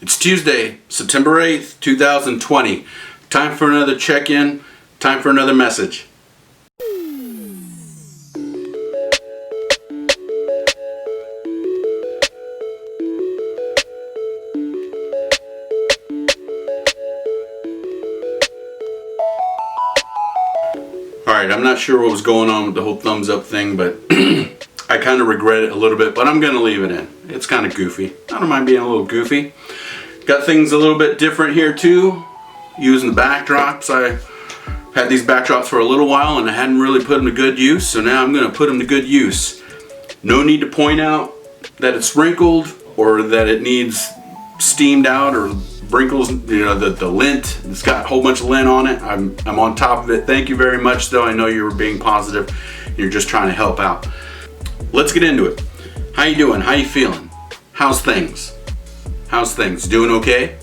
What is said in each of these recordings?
It's Tuesday, September 8th, 2020. Time for another check-in, time for another message. Alright, I'm not sure what was going on with the whole thumbs up thing, but I kind of regret it a little bit, but I'm going to leave it in. It's kind of goofy. I don't mind being a little goofy. Got things a little bit different here too, using the backdrops. I had these backdrops for a little while and I hadn't really put them to good use, so now I'm going to put them to good use. No need to point out that it's wrinkled or that it needs steamed out or wrinkles, the lint. It's got a whole bunch of lint on it. I'm on top of it. Thank you very much though. I know you were being positive. You're just trying to help out. Let's get into it. How you doing? How you feeling? How's things? How's things? Doing okay?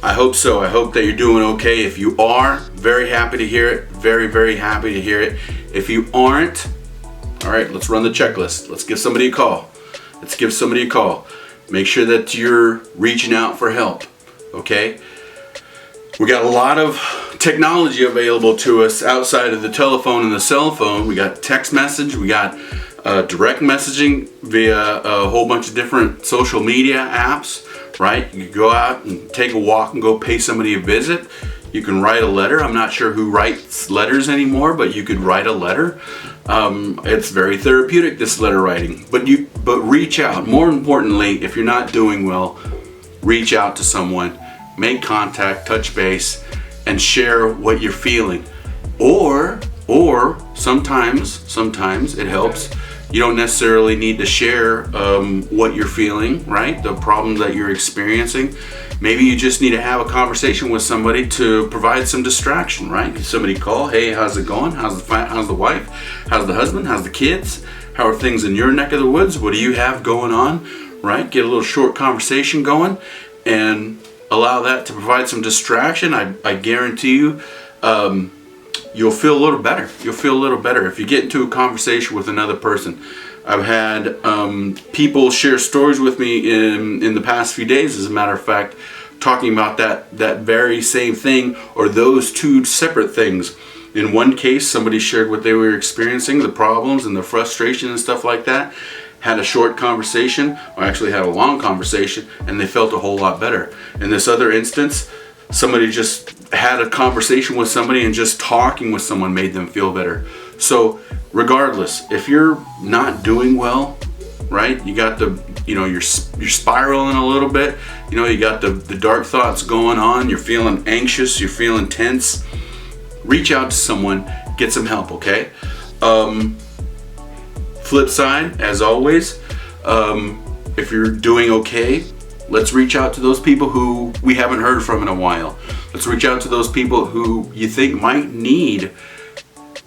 I hope so. I hope that you're doing okay. If you are, very happy to hear it. Very, very happy to hear it. If you aren't, all right, let's run the checklist. Let's give somebody a call. Let's give somebody a call. Make sure that you're reaching out for help, okay? We got a lot of technology available to us outside of the telephone and the cell phone. We got text message, we got direct messaging via a whole bunch of different social media apps, right? You can go out and take a walk and go pay somebody a visit. You can write a letter. I'm not sure who writes letters anymore, but you could write a letter. It's very therapeutic, this letter writing. But reach out. More importantly, if you're not doing well, reach out to someone, make contact, touch base, and share what you're feeling. Or sometimes it helps. You don't necessarily need to share what you're feeling, right? The problems that you're experiencing. Maybe you just need to have a conversation with somebody to provide some distraction, right? Somebody call, hey, how's it going? How's the wife? How's the husband? How's the kids? How are things in your neck of the woods? What do you have going on, right? Get a little short conversation going and allow that to provide some distraction. I guarantee you, you'll feel a little better. You'll feel a little better if you get into a conversation with another person. I've had people share stories with me in the past few days, as a matter of fact, talking about that very same thing or those two separate things. In one case, somebody shared what they were experiencing, the problems and the frustration and stuff like that, had a short conversation, or actually had a long conversation, and they felt a whole lot better. In this other instance, somebody just had a conversation with somebody and just talking with someone made them feel better. So regardless, if you're not doing well, right, you got you're spiraling a little bit, you got the dark thoughts going on, you're feeling anxious, you're feeling tense, reach out to someone, get some help, okay? Flip side, as always, if you're doing okay, let's reach out to those people who we haven't heard from in a while. Let's reach out to those people who you think might need,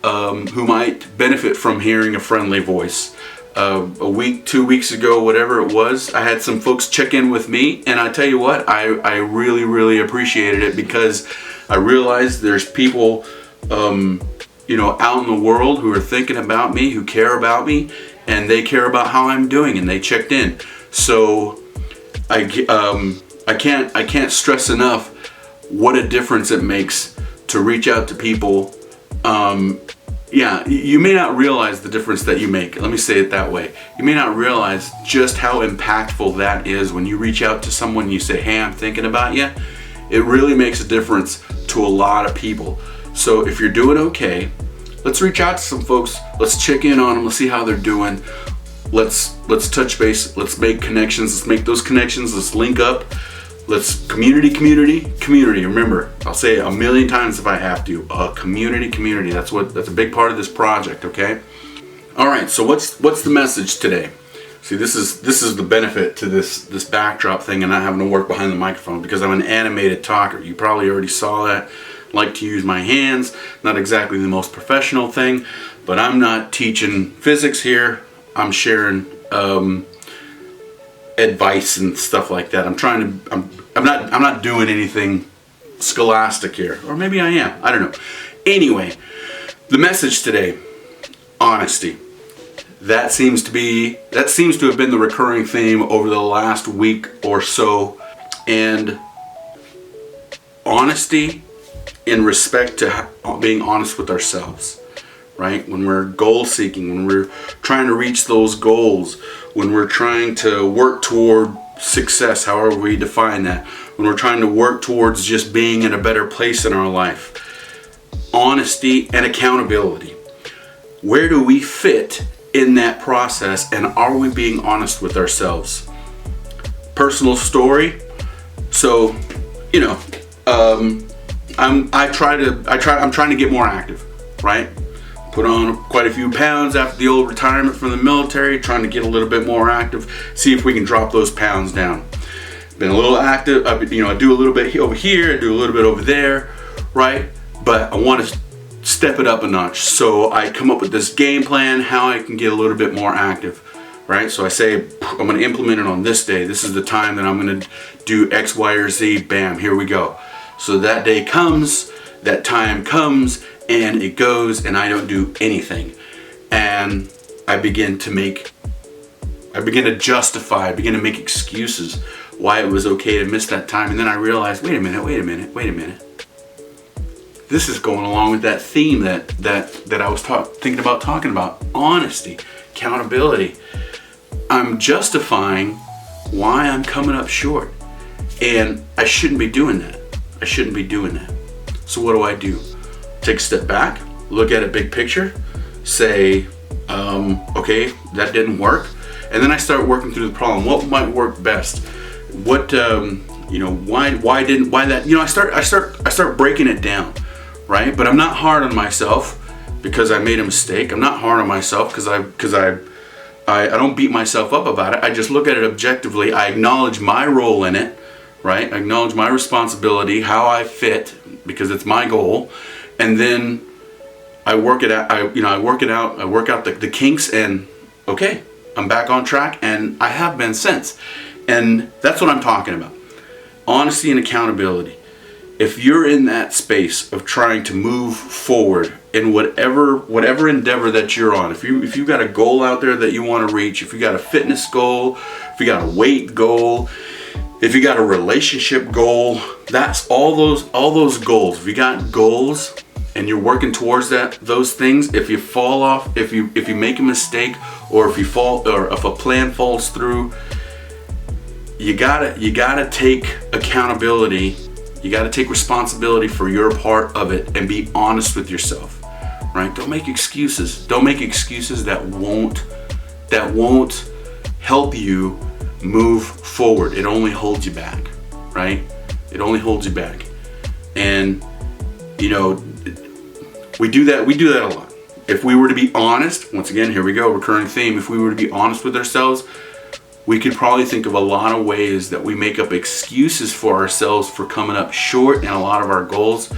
who might benefit from hearing a friendly voice. A week, 2 weeks ago, whatever it was, I had some folks check in with me, and I tell you what, I really, really appreciated it because I realized there's people, out in the world who are thinking about me, who care about me, and they care about how I'm doing, and they checked in. So I can't stress enough what a difference it makes to reach out to people. You may not realize the difference that you make. Let me say it that way. You may not realize just how impactful that is when you reach out to someone and you say, hey, I'm thinking about you. It really makes a difference to a lot of people. So if you're doing okay, let's reach out to some folks. Let's check in on them. Let's see how they're doing. Let's touch base. Let's make connections. Let's make those connections. Let's link up. Let's community. Remember, I'll say it a million times if I have to. Community. That's a big part of this project. Okay. All right. So what's the message today? See, this is the benefit to this backdrop thing and not having to work behind the microphone because I'm an animated talker. You probably already saw that. I like to use my hands. Not exactly the most professional thing, but I'm not teaching physics here. I'm sharing advice and stuff like that. I'm not doing anything scholastic here, or maybe I am. I don't know. Anyway, the message today: honesty. That seems to have been the recurring theme over the last week or so. And honesty in respect to being honest with ourselves, right? When we're goal seeking, when we're trying to reach those goals, when we're trying to work toward success, however we define that, when we're trying to work towards just being in a better place in our life. Honesty and accountability. Where do we fit in that process, and are we being honest with ourselves? Personal story. So, you know, I'm trying to get more active, right? Put on quite a few pounds after the old retirement from the military, trying to get a little bit more active, see if we can drop those pounds down. Been a little active, I do a little bit over here, I do a little bit over there, right? But I want to step it up a notch. So I come up with this game plan, how I can get a little bit more active, right? So I say, I'm going to implement it on this day. This is the time that I'm going to do X, Y, or Z. Bam, here we go. So that day comes, that time comes, and it goes, and I don't do anything. And I begin to justify, I begin to make excuses why it was okay to miss that time. And then I realized, wait a minute. This is going along with that theme that I was thinking about talking about. Honesty, accountability. I'm justifying why I'm coming up short. And I shouldn't be doing that. So what do? Take a step back, look at a big picture, say, okay, that didn't work. And then I start working through the problem. What might work best? What, why that, I start breaking it down, right? But I'm not hard on myself because I made a mistake. I'm not hard on myself because I don't beat myself up about it. I just look at it objectively. I acknowledge my role in it, right? I acknowledge my responsibility, how I fit, because it's my goal. And then I work it out. I work out the kinks, and okay, I'm back on track, and I have been since. And that's what I'm talking about. Honesty and accountability. If you're in that space of trying to move forward in whatever endeavor that you're on, if you've got a goal out there that you want to reach, if you got a fitness goal, if you got a weight goal, if you got a relationship goal, that's all those goals. If you got goals and you're working towards those things, if you fall off, if you make a mistake, or if a plan falls through, you gotta take accountability. You gotta take responsibility for your part of it and be honest with yourself, right? Don't make excuses. Don't make excuses that won't help you move forward. It only holds you back, right? It only holds you back. And we do that a lot. If we were to be honest, once again, here we go, recurring theme, if we were to be honest with ourselves, we could probably think of a lot of ways that we make up excuses for ourselves for coming up short in a lot of our goals,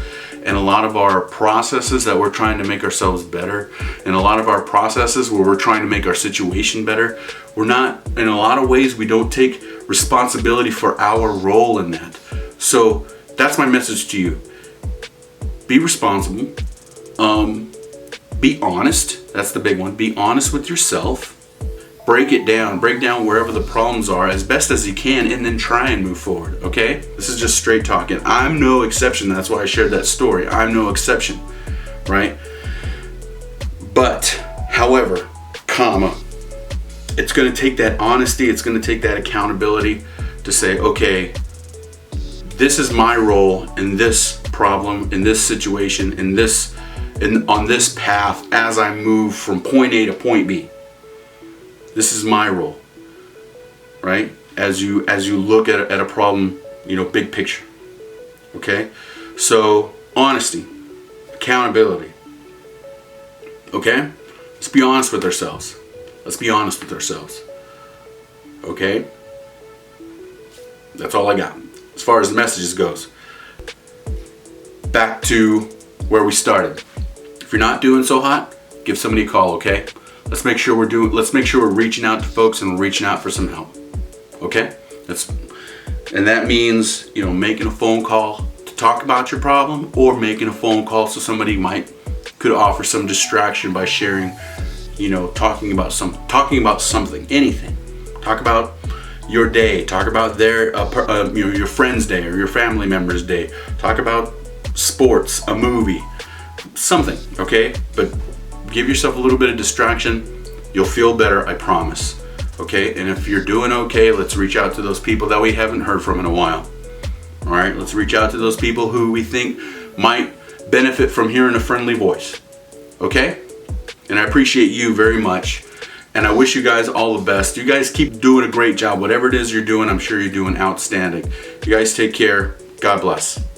and a lot of our processes that we're trying to make ourselves better, and a lot of our processes where we're trying to make our situation better. We're not, in a lot of ways, we don't take responsibility for our role in that. So that's my message to you. Be responsible. Be honest. That's the big one. Be honest with yourself. Break down wherever the problems are as best as you can, and then try and move forward, okay? This is just straight talking. I'm no exception. That's why I shared that story. I'm no exception, right? But, however, it's going to take that honesty, it's going to take that accountability to say, okay, this is my role in this problem, in this situation, on this path as I move from point A to point B. This is my role, right? As you look at a problem, big picture, okay? So, honesty, accountability, okay? Let's be honest with ourselves. Okay? That's all I got as far as the messages goes. Back to where we started. If you're not doing so hot, give somebody a call, okay? Let's make sure we're reaching out to folks, and we're reaching out for some help. Okay? And that means, making a phone call to talk about your problem, or making a phone call so somebody could offer some distraction by sharing, talking about something, anything. Talk about, your day. Talk about their your friend's day or your family member's day. Talk about sports, a movie, something, okay? But give yourself a little bit of distraction. You'll feel better, I promise. Okay? And if you're doing okay, let's reach out to those people that we haven't heard from in a while. All right? Let's reach out to those people who we think might benefit from hearing a friendly voice. Okay? And I appreciate you very much. And I wish you guys all the best. You guys keep doing a great job. Whatever it is you're doing, I'm sure you're doing outstanding. You guys take care. God bless.